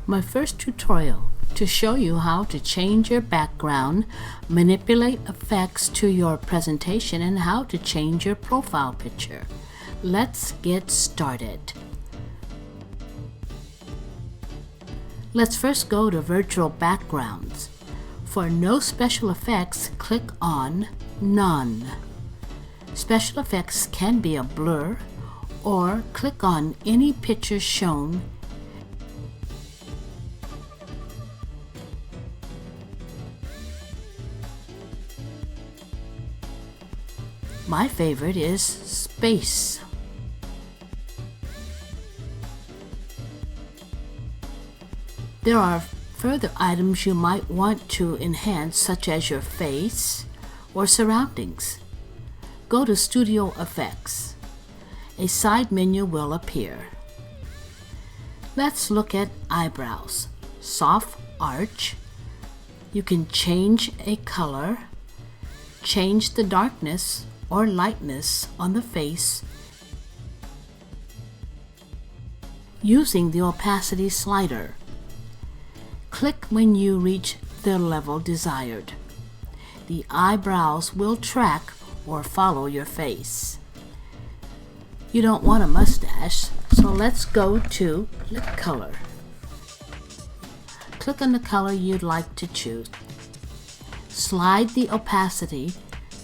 My first tutorial to show you how to change your background, manipulate effects to your presentation, and how to change your profile picture. Let's get started. Let's first go to Virtual Backgrounds. For no special effects, click on None. Special effects can be a blur, or click on any picture shown. My favorite is space. There are further items you might want to enhance, such as your face or surroundings. Go to Studio Effects. A side menu will appear. Let's look at eyebrows. Soft arch. You can change a color, change the darkness or lightness on the face using the opacity slider. Click when you reach the level desired. The eyebrows will track or follow your face. You don't want a mustache, so let's go to lip color. Click on the color you'd like to choose. Slide the opacity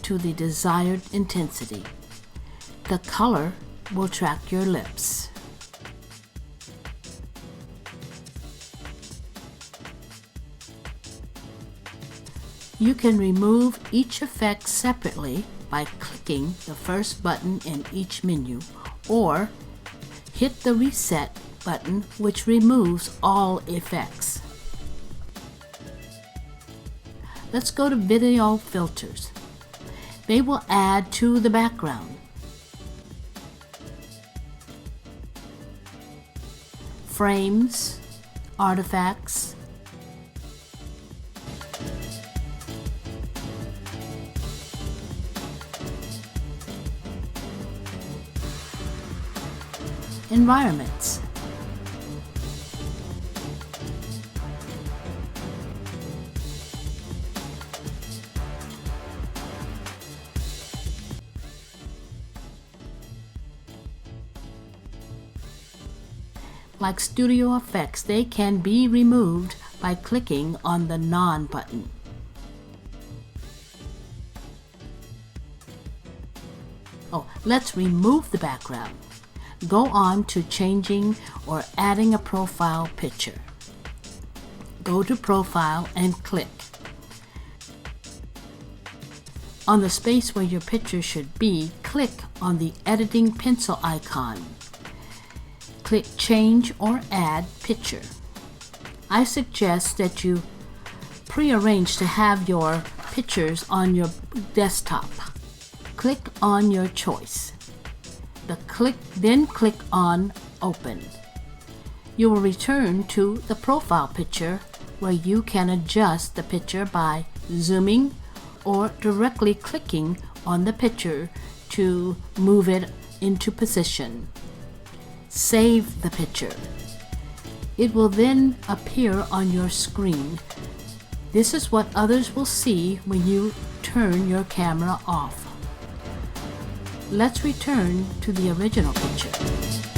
to the desired intensity. The color will track your lips. You can remove each effect separately by clicking the first button in each menu, or hit the Reset button, which removes all effects. Let's go to Video Filters. They will add to the background. Frames, artifacts, environments. Like Studio Effects, they can be removed by clicking on the None button. Let's remove the background. Go on to changing or adding a profile picture. Go to Profile and click. On the space where your picture should be, click on the editing pencil icon. Click Change or Add Picture. I suggest that you prearrange to have your pictures on your desktop. Click on your choice. Then click on Open. You will return to the profile picture, where you can adjust the picture by zooming or directly clicking on the picture to move it into position. Save the picture. It will then appear on your screen. This is what others will see when you turn your camera off. Let's return to the original picture.